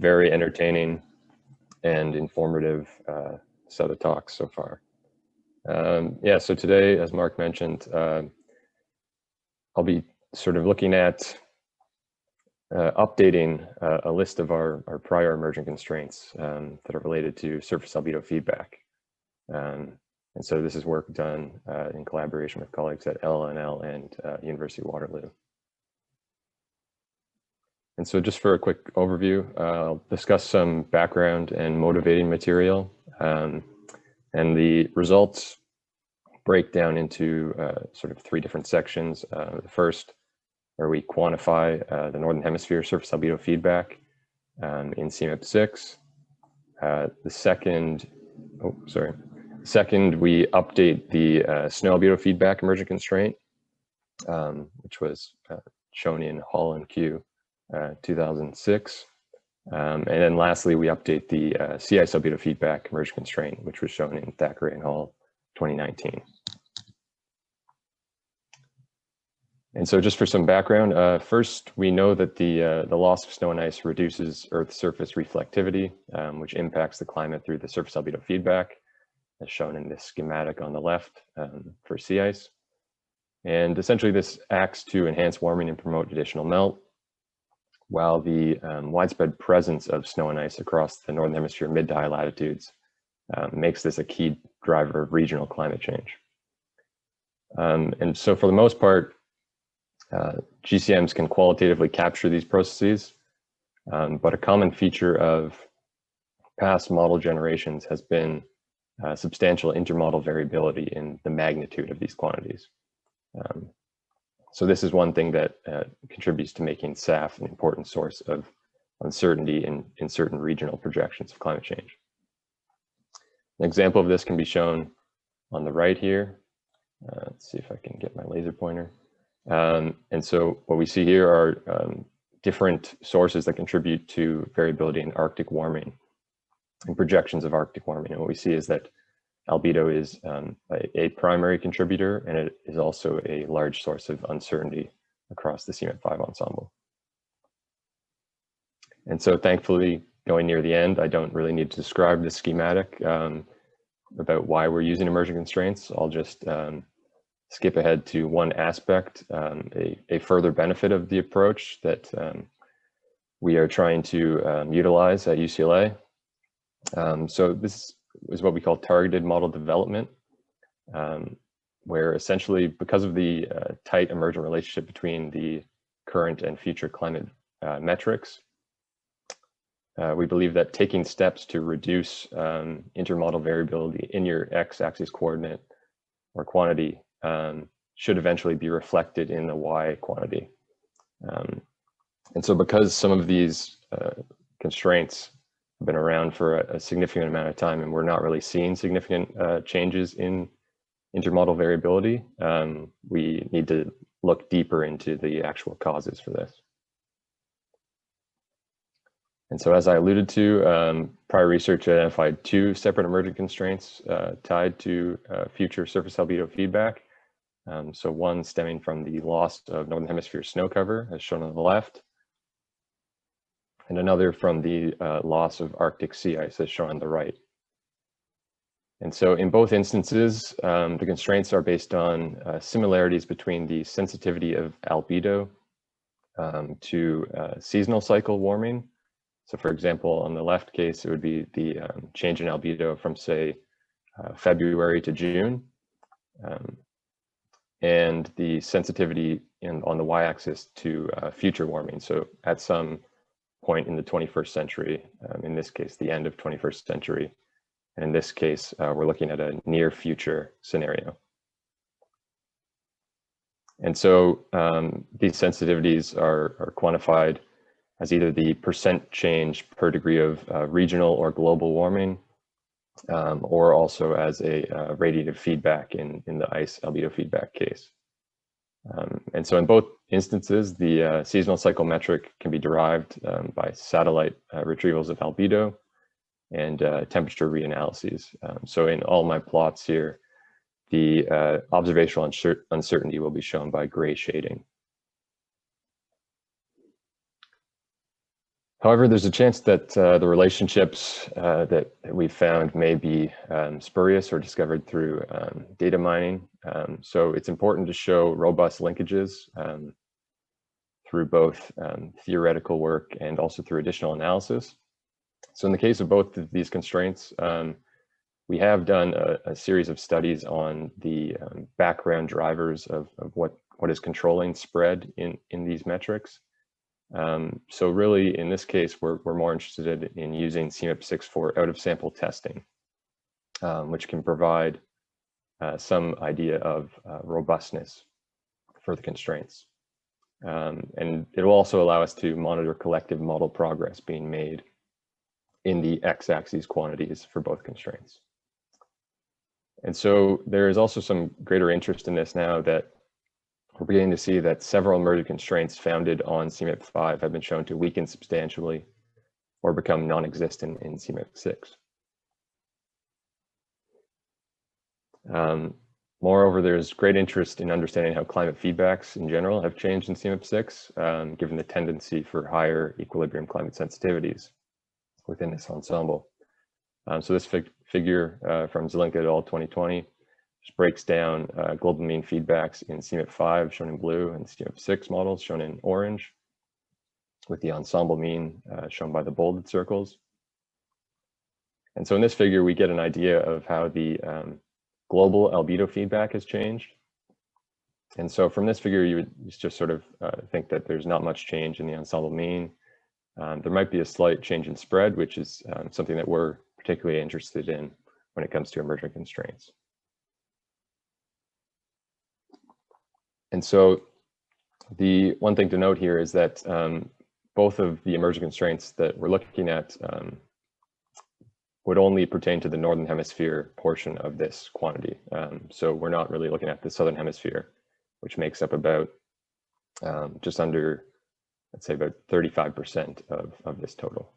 very entertaining and informative set of talks so far. Yeah, so today, as Mark mentioned, I'll be sort of looking at updating a list of our prior emergent constraints that are related to surface albedo feedback. And so this is work done in collaboration with colleagues at LNL and University of Waterloo. And so just for a quick overview, I'll discuss some background and motivating material. And the results break down into sort of three different sections. The first, where we quantify the Northern Hemisphere surface albedo feedback in CMIP6. The second, we update the snow albedo feedback emergent constraint, which was shown in Hall and Q 2006. And then lastly, we update the sea ice albedo feedback emergent constraint, which was shown in Thackeray and Hall 2019. And so just for some background, first, we know that the loss of snow and ice reduces Earth's surface reflectivity, which impacts the climate through the surface albedo feedback, as shown in this schematic on the left for sea ice. And essentially this acts to enhance warming and promote additional melt, while the widespread presence of snow and ice across the Northern Hemisphere mid to high latitudes makes this a key driver of regional climate change. And so for the most part, GCMs can qualitatively capture these processes, but a common feature of past model generations has been substantial intermodel variability in the magnitude of these quantities. So this is one thing that contributes to making SAF an important source of uncertainty in certain regional projections of climate change. An example of this can be shown on the right here. Let's see if I can get my laser pointer. And so what we see here are different sources that contribute to variability in Arctic warming and projections of Arctic warming. And what we see is that albedo is a primary contributor, and it is also a large source of uncertainty across the CMIP5 ensemble. And so thankfully, going near the end, I don't really need to describe the schematic about why we're using emergent constraints. I'll just skip ahead to one aspect, a further benefit of the approach that we are trying to utilize at UCLA. So this is what we call targeted model development, where essentially because of the tight emergent relationship between the current and future climate metrics, we believe that taking steps to reduce intermodal variability in your x-axis coordinate or quantity should eventually be reflected in the y quantity. And so because some of these constraints have been around for a significant amount of time and we're not really seeing significant changes in intermodal variability, we need to look deeper into the actual causes for this. And so as I alluded to, prior research identified two separate emergent constraints tied to future surface albedo feedback. So one stemming from the loss of Northern Hemisphere snow cover, as shown on the left, and another from the loss of Arctic sea ice, as shown on the right. And so in both instances, the constraints are based on similarities between the sensitivity of albedo to seasonal cycle warming. So for example, on the left case, it would be the change in albedo from, say, February to June. And the sensitivity on the y-axis to future warming. So at some point in the 21st century, in this case, the end of 21st century. And in this case, we're looking at a near future scenario. And so these sensitivities are quantified as either the percent change per degree of regional or global warming, or also as a radiative feedback in the ice albedo feedback case. And so in both instances, the seasonal cycle metric can be derived by satellite retrievals of albedo and temperature reanalyses. So in all my plots here, the observational uncertainty will be shown by gray shading. However, there's a chance that the relationships that we found may be spurious or discovered through data mining. So it's important to show robust linkages through both theoretical work and also through additional analysis. So in the case of both of these constraints, we have done a series of studies on the background drivers of what is controlling spread in these metrics. So really, in this case, we're more interested in using CMIP6 for out-of-sample testing, which can provide some idea of robustness for the constraints. And it will also allow us to monitor collective model progress being made in the x-axis quantities for both constraints. And so there is also some greater interest in this now that we're beginning to see that several emergent constraints founded on CMIP5 have been shown to weaken substantially or become non-existent in CMIP6. Moreover, there's great interest in understanding how climate feedbacks in general have changed in CMIP6, given the tendency for higher equilibrium climate sensitivities within this ensemble. So this figure from Zelenka et al. 2020 just breaks down global mean feedbacks in CMIP5 shown in blue and CMIP6 models shown in orange, with the ensemble mean shown by the bolded circles. And so in this figure, we get an idea of how the global albedo feedback has changed. And so from this figure, you would just sort of think that there's not much change in the ensemble mean. There might be a slight change in spread, which is something that we're particularly interested in when it comes to emergent constraints. And so the one thing to note here is that both of the emergent constraints that we're looking at would only pertain to the northern hemisphere portion of this quantity. So we're not really looking at the southern hemisphere, which makes up about just under, let's say, about 35% of this total.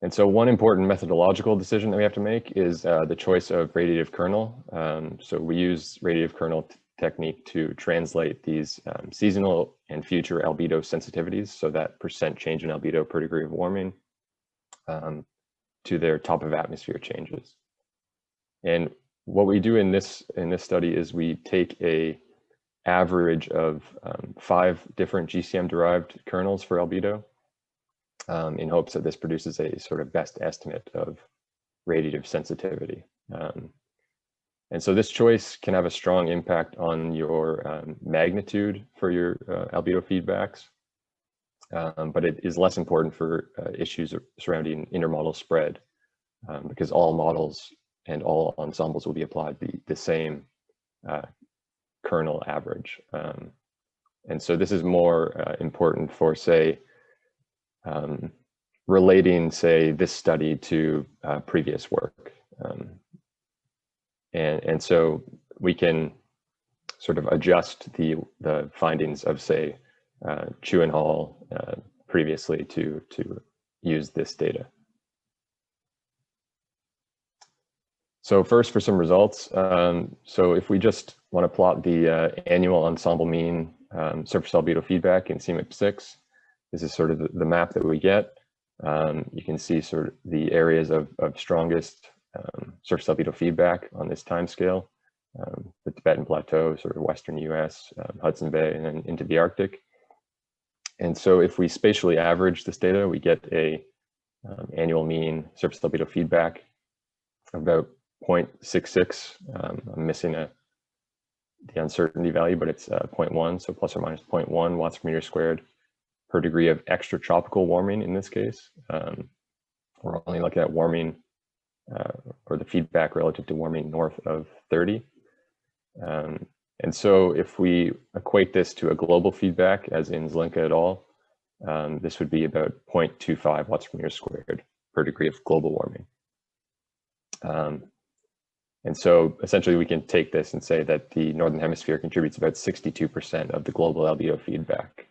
And so one important methodological decision that we have to make is the choice of radiative kernel. So we use radiative kernel technique to translate these seasonal and future albedo sensitivities, so that percent change in albedo per degree of warming, to their top of atmosphere changes. And what we do in this study is we take a average of 5 different GCM derived kernels for albedo, in hopes that this produces a sort of best estimate of radiative sensitivity. And so this choice can have a strong impact on your magnitude for your albedo feedbacks, but it is less important for issues surrounding intermodel spread, because all models and all ensembles will be applied the same kernel average. And so this is more important for, say, relating, say, this study to previous work. And so we can sort of adjust the findings of, say, Chu and Hall previously to use this data. So first, for some results. So if we just want to plot the annual ensemble mean surface albedo feedback in CMIP6, this is sort of the map that we get. You can see sort of the areas of strongest surface albedo feedback on this time scale. The Tibetan Plateau, sort of Western US, Hudson Bay, and then into the Arctic. And so if we spatially average this data, we get a annual mean surface albedo feedback of about 0.66. I'm missing the uncertainty value, but it's 0.1, so plus or minus 0.1 watts per meter squared per degree of extratropical warming in this case. We're only looking at warming or the feedback relative to warming north of 30. And so if we equate this to a global feedback, as in Zelenka et al., this would be about 0.25 watts per meter squared per degree of global warming. And so essentially we can take this and say that the Northern Hemisphere contributes about 62% of the global albedo feedback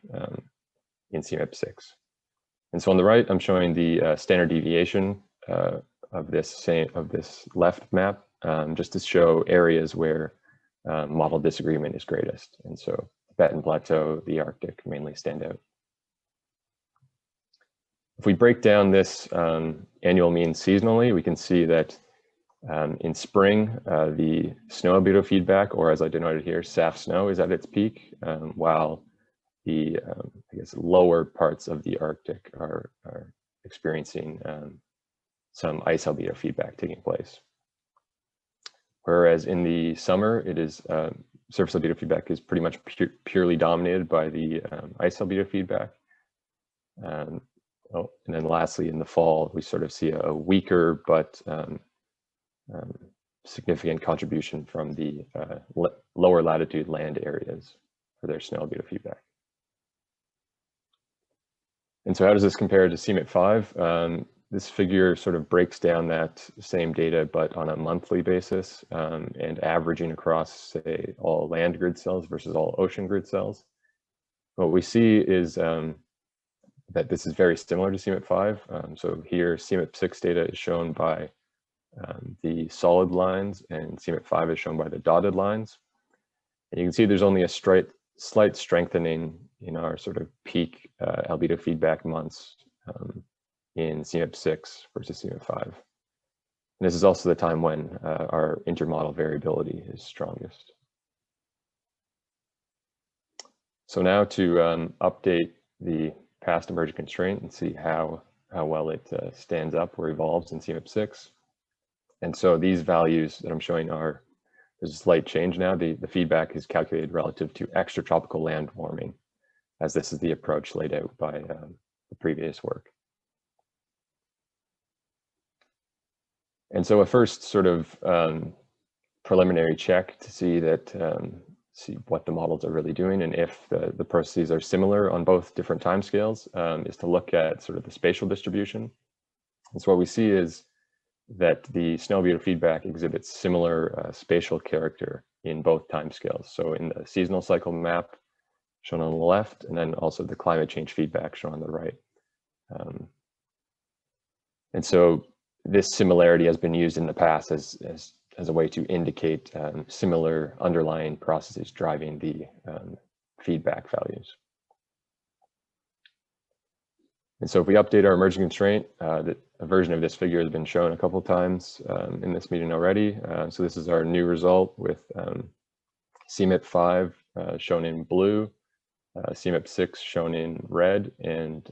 in CMIP6. And so on the right, I'm showing the standard deviation of this left map, just to show areas where model disagreement is greatest. And so Tibetan Plateau, the Arctic mainly stand out. If we break down this annual mean seasonally, we can see that in spring, the snow albedo feedback, or as I denoted here, SAF snow, is at its peak, while the I guess lower parts of the Arctic are experiencing some ice albedo feedback taking place. Whereas in the summer, it is surface albedo feedback is pretty much purely dominated by the ice albedo feedback. And then lastly, in the fall, we sort of see a weaker but significant contribution from the lower latitude land areas for their snow albedo feedback. And so how does this compare to CMIP5? This figure sort of breaks down that same data, but on a monthly basis and averaging across, say, all land grid cells versus all ocean grid cells. What we see is that this is very similar to CMIP5. So here, CMIP6 data is shown by the solid lines, and CMIP5 is shown by the dotted lines. And you can see there's only a slight strengthening in our sort of peak albedo feedback months in CMIP6 versus CMIP5. And this is also the time when our intermodel variability is strongest. So now to update the past emergent constraint and see how well it stands up or evolves in CMIP6. And so these values that I'm showing are, there's a slight change now. The feedback is calculated relative to extratropical land warming, as this is the approach laid out by the previous work. And so a first sort of preliminary check to see that see what the models are really doing and if the processes are similar on both different timescales is to look at sort of the spatial distribution. And so what we see is that the snow albedo feedback exhibits similar spatial character in both timescales. So in the seasonal cycle map shown on the left, and then also the climate change feedback shown on the right. And so this similarity has been used in the past as a way to indicate similar underlying processes driving the feedback values. And so if we update our emergent constraint, a version of this figure has been shown a couple of times in this meeting already. So this is our new result with CMIP5 shown in blue, CMIP6 shown in red, and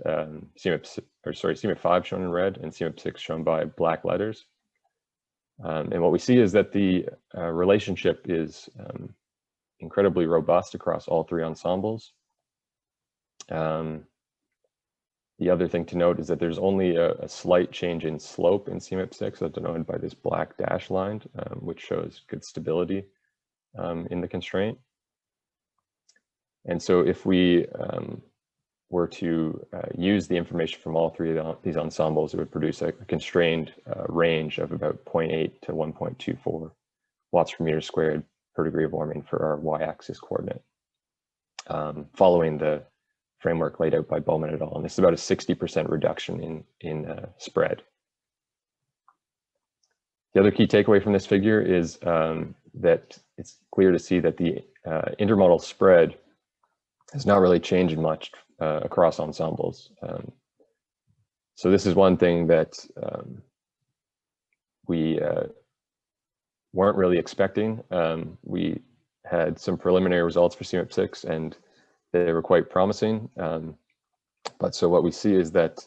CMIP5 shown in red, and CMIP6 shown by black letters. And what we see is that the relationship is incredibly robust across all three ensembles. The other thing to note is that there's only a slight change in slope in CMIP6, that's denoted by this black dash line, which shows good stability in the constraint. And so if we were to use the information from all three of these ensembles, it would produce a constrained range of about 0.8 to 1.24 watts per meter squared per degree of warming for our y-axis coordinate, following the framework laid out by Bowman et al. And this is about a 60% reduction in spread. The other key takeaway from this figure is that it's clear to see that the intermodal spread has not really changed much across ensembles. So this is one thing that we weren't really expecting. We had some preliminary results for CMIP6 and they were quite promising. But so what we see is that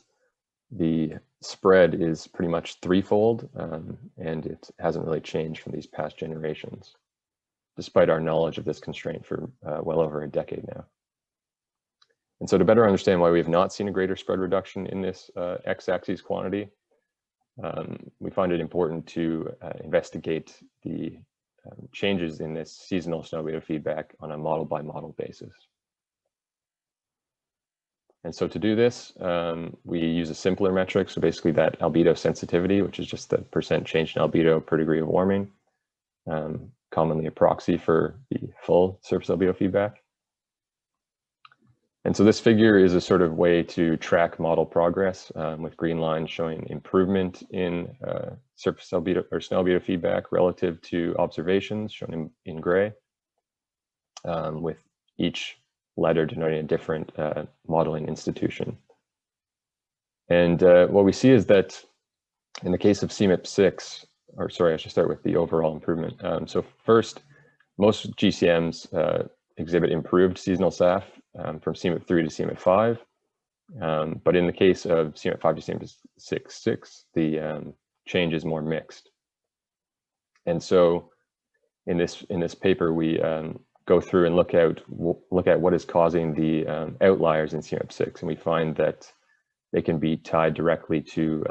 the spread is pretty much threefold and it hasn't really changed from these past generations, despite our knowledge of this constraint for well over a decade now. And so to better understand why we have not seen a greater spread reduction in this x-axis quantity, we find it important to investigate the changes in this seasonal snow albedo feedback on a model by model basis. And so to do this, we use a simpler metric. So basically that albedo sensitivity, which is just the percent change in albedo per degree of warming, commonly a proxy for the full surface albedo feedback. And so this figure is a sort of way to track model progress with green lines showing improvement in surface albedo or snow albedo feedback relative to observations shown in gray, with each letter denoting a different modeling institution. And what we see is that in the case of CMIP6, or sorry, I should start with the overall improvement. So first, most GCMs exhibit improved seasonal SAF from CMIP3 to CMIP5. But in the case of CMIP5 to CMIP6, the change is more mixed. And so in this paper, we go through and look at what is causing the outliers in CMIP6, and we find that they can be tied directly to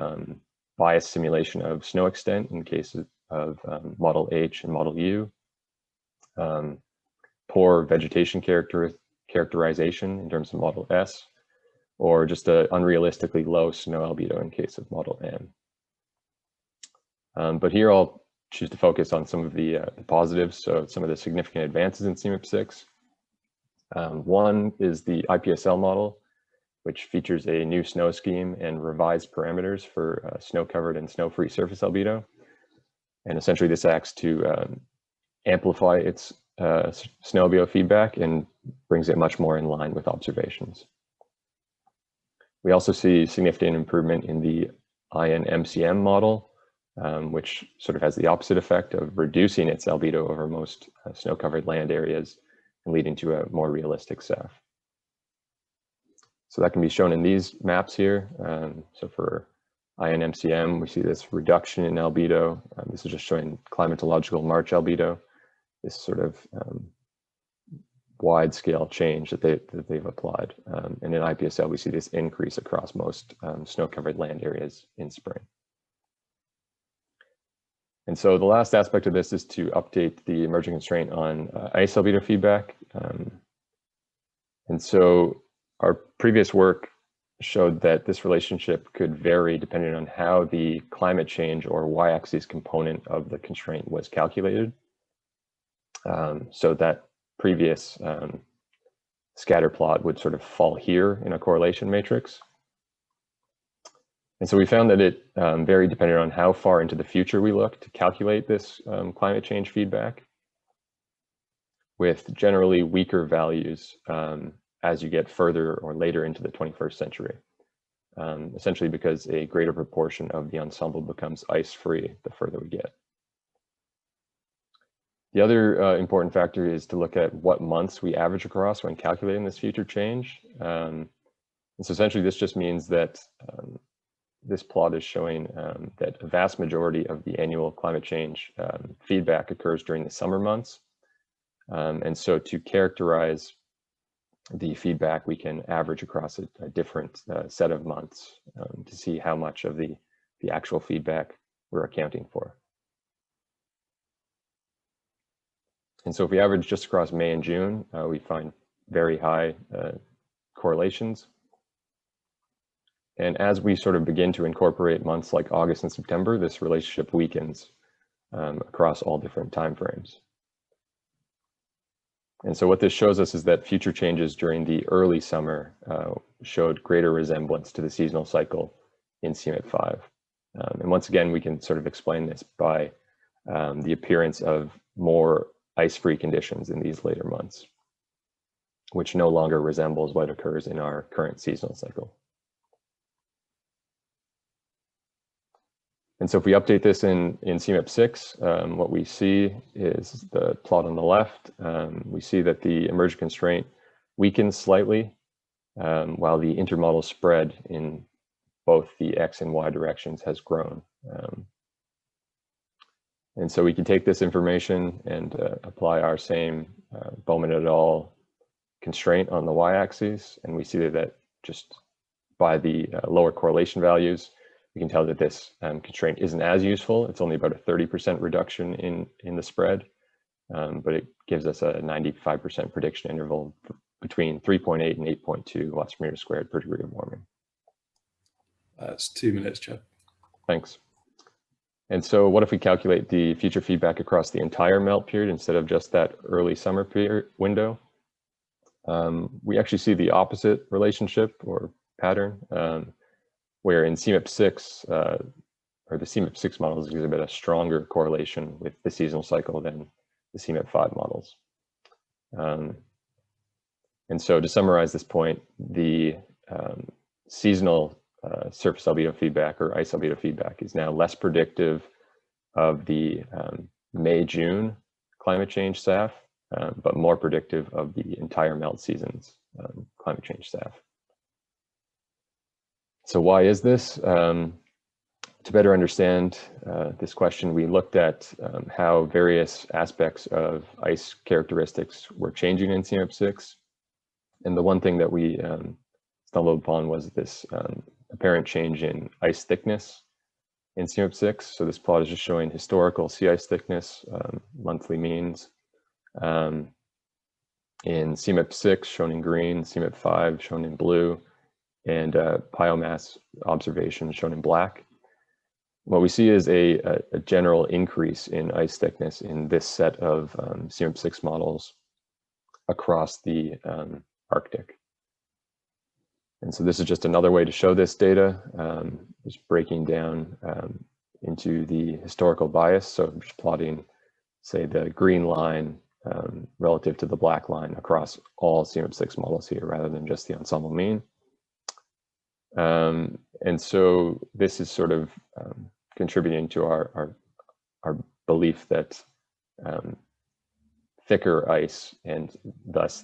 biased simulation of snow extent in cases of Model H and Model U, poor vegetation characterization in terms of Model S, or just an unrealistically low snow albedo in case of Model M. But here I'll choose to focus on some of the positives, so some of the significant advances in CMIP6. One is the IPSL model, which features a new snow scheme and revised parameters for snow-covered and snow-free surface albedo. And essentially this acts to amplify its snow albedo feedback and brings it much more in line with observations. We also see significant improvement in the INMCM model, which sort of has the opposite effect of reducing its albedo over most snow-covered land areas and leading to a more realistic SAF. So that can be shown in these maps here. So for INMCM, we see this reduction in albedo. This is just showing climatological March albedo, this sort of wide scale change that they've applied. And in IPSL, we see this increase across most snow-covered land areas in spring. And so the last aspect of this is to update the emergent constraint on ice albedo feedback. And so our previous work showed that this relationship could vary depending on how the climate change or y-axis component of the constraint was calculated. So that previous scatter plot would sort of fall here in a correlation matrix. And so we found that it varied depending on how far into the future we look to calculate this climate change feedback, with generally weaker values as you get further or later into the 21st century, essentially because a greater proportion of the ensemble becomes ice-free the further we get. The other important factor is to look at what months we average across when calculating this future change. And so essentially this just means that this plot is showing that a vast majority of the annual climate change feedback occurs during the summer months. And so to characterize the feedback, we can average across a different set of months to see how much of the actual feedback we're accounting for. And so if we average just across May and June, we find very high correlations. And as we sort of begin to incorporate months like August and September, this relationship weakens across all different timeframes. And so what this shows us is that future changes during the early summer showed greater resemblance to the seasonal cycle in CMIP5. And once again, we can sort of explain this by the appearance of more ice-free conditions in these later months, which no longer resembles what occurs in our current seasonal cycle. And so if we update this in CMIP6, what we see is the plot on the left. We see that the emergent constraint weakens slightly, while the intermodal spread in both the X and Y directions has grown. And so we can take this information and apply our same Bowman et al. Constraint on the Y-axis, and we see that just by the lower correlation values, we can tell that this constraint isn't as useful. It's only about a 30% reduction in the spread, but it gives us a 95% prediction interval between 3.8 and 8.2 watts per meter squared per degree of warming. That's 2 minutes, Chad. Thanks. And so what if we calculate the future feedback across the entire melt period instead of just that early summer period window? We actually see the opposite relationship or pattern, where in CMIP6, or the CMIP6 models exhibit a stronger correlation with the seasonal cycle than the CMIP5 models. And so to summarize this point, the seasonal surface albedo feedback or ice albedo feedback is now less predictive of the May-June climate change SAF, but more predictive of the entire melt season's climate change SAF. So why is this? To better understand this question, we looked at how various aspects of ice characteristics were changing in CMIP6. And the one thing that we stumbled upon was this apparent change in ice thickness in CMIP6. So this plot is just showing historical sea ice thickness, monthly means. In CMIP6 shown in green, CMIP5 shown in blue, and biomass observations shown in black. What we see is a general increase in ice thickness in this set of CMIP6 models across the Arctic. And so this is just another way to show this data, just breaking down into the historical bias. So I'm just plotting, say, the green line relative to the black line across all CMIP6 models here, rather than just the ensemble mean. And so this is sort of contributing to our belief that thicker ice and thus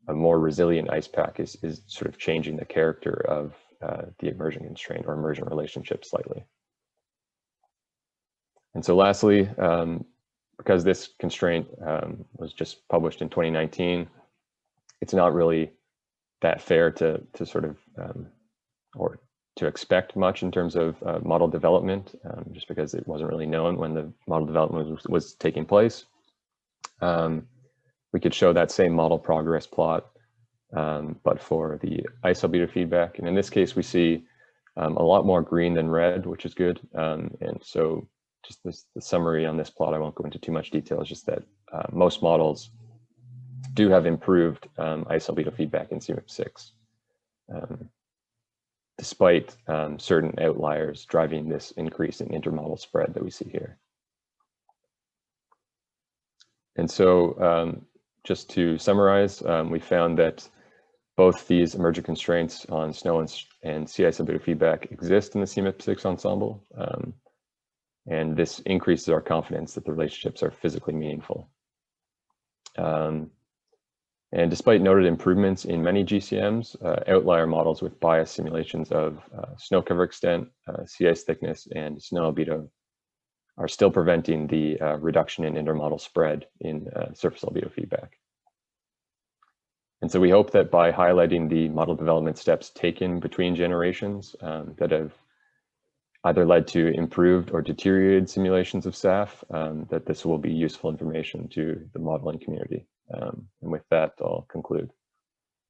a more resilient ice pack is sort of changing the character of the emergent constraint or emergent relationship slightly. And so lastly, because this constraint was just published in 2019, it's not really that fair to sort of, or to expect much in terms of model development, just because it wasn't really known when the model development was taking place. We could show that same model progress plot, but for the ice albedo feedback. And in this case, we see a lot more green than red, which is good. And so just the summary on this plot, I won't go into too much detail, is just that most models do have improved ice albedo feedback in CMIP6, despite certain outliers driving this increase in intermodal spread that we see here. And so just to summarize, we found that both these emergent constraints on snow and sea ice albedo feedback exist in the CMIP6 ensemble. And this increases our confidence that the relationships are physically meaningful. And despite noted improvements in many GCMs, outlier models with biased simulations of snow cover extent, sea ice thickness, and snow albedo are still preventing the reduction in intermodal spread in surface albedo feedback. And so we hope that by highlighting the model development steps taken between generations that have either led to improved or deteriorated simulations of SAF, that this will be useful information to the modeling community. And with that, I'll conclude.